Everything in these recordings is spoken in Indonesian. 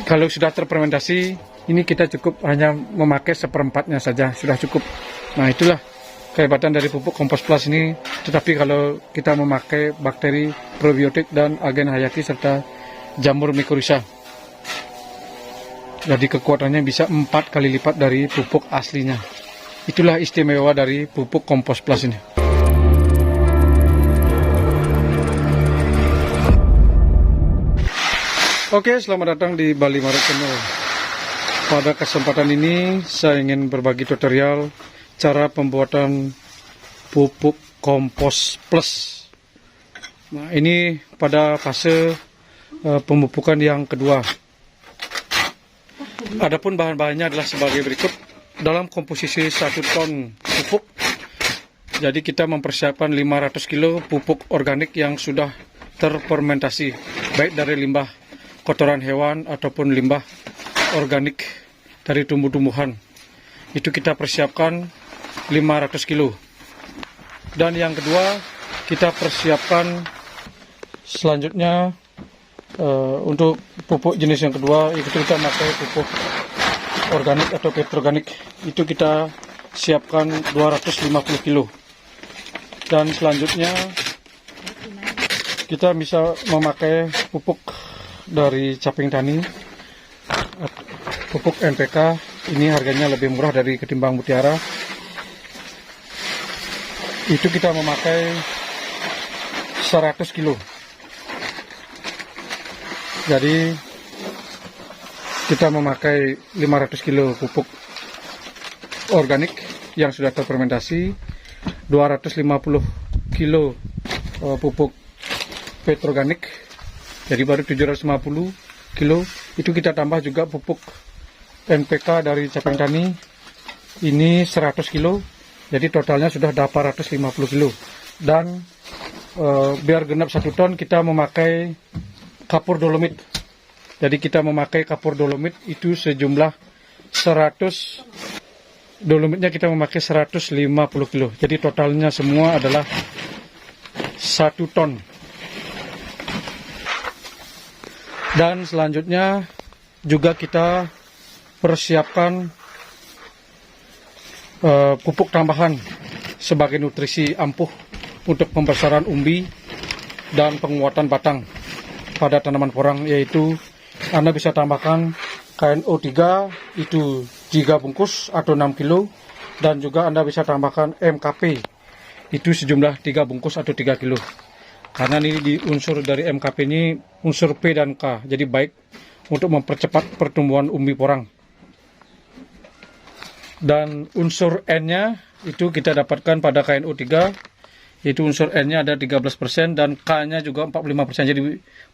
Kalau sudah terfermentasi, ini kita cukup hanya memakai seperempatnya saja, sudah cukup. Nah, itulah kehebatan dari pupuk kompos plus ini. Tetapi kalau kita memakai bakteri probiotik dan agen hayati serta jamur mikorrhiza, jadi kekuatannya bisa 4 kali lipat dari pupuk aslinya. Itulah istimewa dari pupuk kompos plus ini. Oke, selamat datang di Bali Maret Channel. Pada kesempatan ini saya ingin berbagi tutorial cara pembuatan pupuk kompos plus. Nah, ini pada fase pemupukan yang kedua. Adapun bahan-bahannya adalah sebagai berikut. Dalam komposisi 1 ton pupuk, jadi kita mempersiapkan 500 kg pupuk organik yang sudah terfermentasi, baik dari limbah kotoran hewan ataupun limbah organik dari tumbuh-tumbuhan. Itu kita persiapkan 500 kg. Dan yang kedua, kita persiapkan selanjutnya untuk pupuk jenis yang kedua, itu kita pakai pupuk organik atau petroorganik. Itu kita siapkan 250 kg. Dan selanjutnya kita bisa memakai pupuk dari Caping Tani, pupuk NPK. Ini harganya lebih murah dari ketimbang Mutiara. Itu kita memakai 100 kg. Jadi kita memakai 500 kg pupuk organik yang sudah terfermentasi, 250 kg pupuk petroorganik, jadi baru 750 kg. Itu kita tambah juga pupuk NPK dari Caping Tani, ini 100 kg, jadi totalnya sudah 850 kg. Dan biar genap 1 ton kita memakai kapur dolomit. Jadi kita memakai kapur dolomit itu sejumlah 100, dolomitnya kita memakai 150 kg. Jadi totalnya semua adalah 1 ton. Dan selanjutnya juga kita persiapkan pupuk tambahan sebagai nutrisi ampuh untuk pembesaran umbi dan penguatan batang pada tanaman porang, yaitu Anda bisa tambahkan KNO3 itu 3 bungkus atau 6 kg, dan juga Anda bisa tambahkan MKP itu sejumlah 3 bungkus atau 3 kg. Karena ini di unsur dari MKP ini unsur P dan K, jadi baik untuk mempercepat pertumbuhan umbi porang. Dan unsur N-nya itu kita dapatkan pada KNO3, yaitu unsur N-nya ada 13% dan K-nya juga 45%. Jadi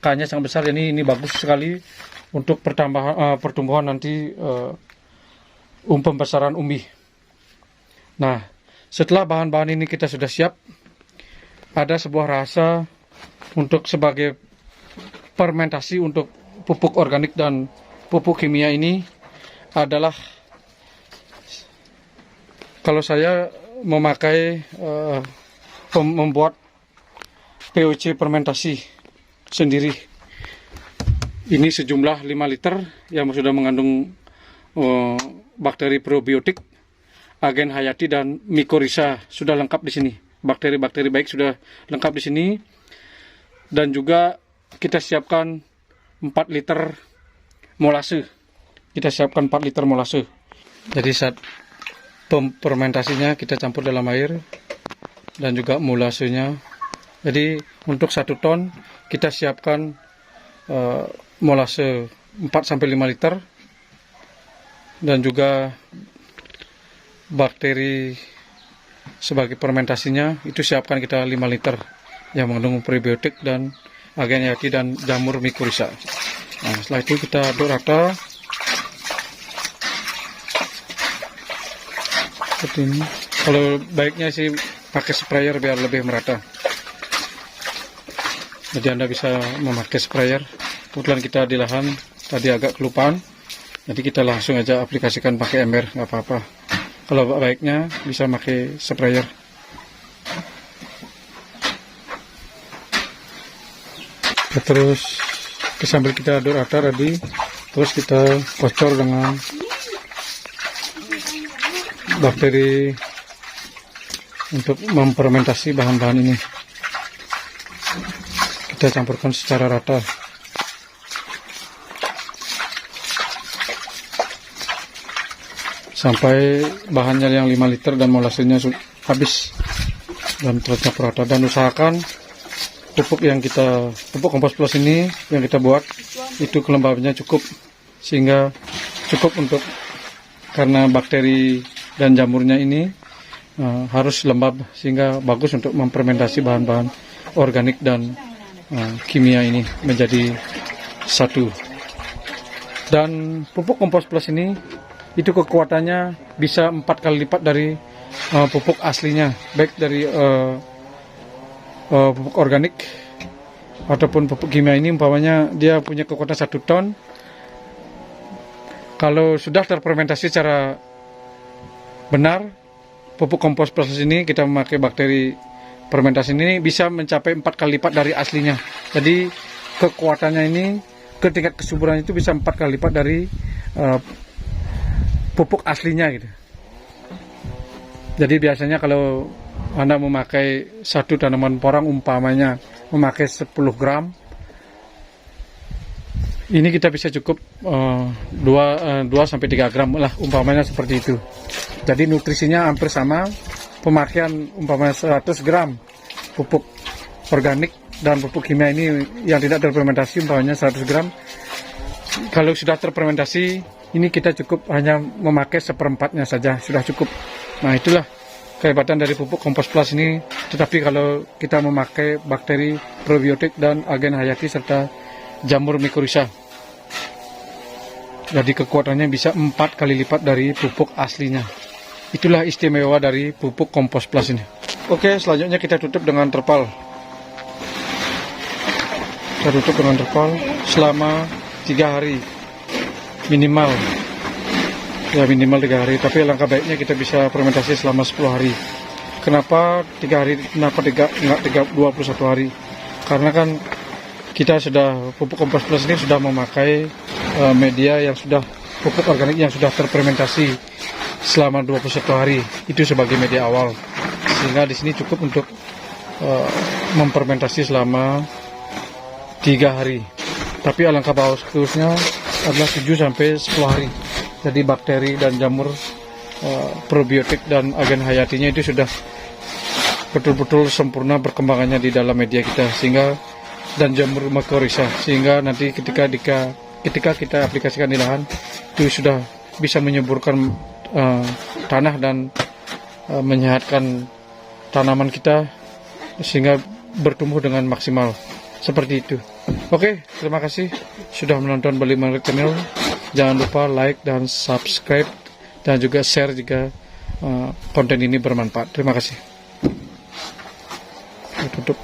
K-nya sangat besar, jadi ini bagus sekali untuk pertumbuhan nanti pembesaran umbi. Nah, setelah bahan-bahan ini kita sudah siap, ada sebuah rahasia untuk sebagai fermentasi untuk pupuk organik dan pupuk kimia ini adalah, kalau saya memakai membuat POC fermentasi sendiri. Ini sejumlah 5 liter yang sudah mengandung bakteri probiotik, agen hayati dan mikorrhiza sudah lengkap di sini. Bakteri-bakteri baik sudah lengkap di sini. Dan juga kita siapkan 4 liter molase. Kita siapkan 4 liter molase. Jadi saat fermentasinya kita campur dalam air dan juga molasenya. Jadi untuk 1 ton kita siapkan molase 4-5 liter, dan juga bakteri sebagai fermentasinya itu siapkan kita 5 liter yang mengandung probiotik dan agen hayati dan jamur mikorrhiza. Nah, setelah itu kita aduk rata seperti ini. Kalau baiknya sih pakai sprayer biar lebih merata. Jadi Anda bisa memakai sprayer. Kebetulan kita di lahan tadi agak kelupaan, jadi kita langsung aja aplikasikan pakai ember, nggak apa-apa. Kalau baiknya bisa pakai sprayer. Terus sambil kita aduk rata tadi, terus kita kocor dengan bakteri untuk memfermentasi bahan-bahan ini. Kita campurkan secara rata. Sampai bahannya yang 5 liter dan molasenya habis dan tercampur rata. Dan usahakan pupuk kompos plus ini yang kita buat itu kelembabannya cukup, sehingga cukup untuk, karena bakteri dan jamurnya ini harus lembab sehingga bagus untuk memfermentasi bahan-bahan organik dan kimia ini menjadi satu. Dan pupuk kompos plus ini itu kekuatannya bisa 4 kali lipat dari pupuk aslinya, baik dari pupuk organik ataupun pupuk kimia. Ini umpamanya dia punya kekuatan 1 ton. Kalau sudah terfermentasi secara benar, pupuk kompos plus ini kita memakai bakteri fermentasi ini bisa mencapai 4 kali lipat dari aslinya. Jadi kekuatannya ini, tingkat kesuburan itu bisa 4 kali lipat dari pupuk aslinya gitu. Jadi biasanya kalau Anda memakai satu tanaman porang umpamanya memakai 10 gram, ini kita bisa cukup 2-3 gram lah umpamanya seperti itu. Jadi nutrisinya hampir sama. Pemakaian umpamanya 100 gram pupuk organik dan pupuk kimia ini yang tidak terfermentasi umpamanya 100 gram. Kalau sudah terfermentasi, ini kita cukup hanya memakai 1/4-nya saja, sudah cukup. Nah, itulah kehebatan dari pupuk kompos plus ini. Tetapi kalau kita memakai bakteri probiotik dan agen hayati serta jamur mikorrhiza, jadi kekuatannya bisa 4 kali lipat dari pupuk aslinya. Itulah istimewa dari pupuk kompos plus ini. Oke, selanjutnya kita tutup dengan terpal. Kita tutup dengan terpal selama 3 hari minimal. Ya, minimal 3 hari, tapi langkah baiknya kita bisa fermentasi selama 10 hari. Kenapa 3 hari? Kenapa enggak 21 hari? Karena kan kita sudah, pupuk kompos plus ini sudah memakai media yang sudah, pupuk organik yang sudah terfermentasi selama 21 hari. Itu sebagai media awal, sehingga di sini cukup untuk memfermentasi selama 3 hari. Tapi alangkah bagusnya adalah 7-10 hari. Jadi bakteri dan jamur probiotik dan agen hayatinya itu sudah betul-betul sempurna perkembangannya di dalam media kita, sehingga, dan jamur mikorrhiza, sehingga nanti ketika kita aplikasikan di lahan itu sudah bisa menyuburkan tanah dan menyehatkan tanaman kita sehingga bertumbuh dengan maksimal. Seperti itu. Oke, terima kasih sudah menonton Bali Menarik Channel. Jangan lupa like dan subscribe dan juga share jika konten ini bermanfaat. Terima kasih. Tutup.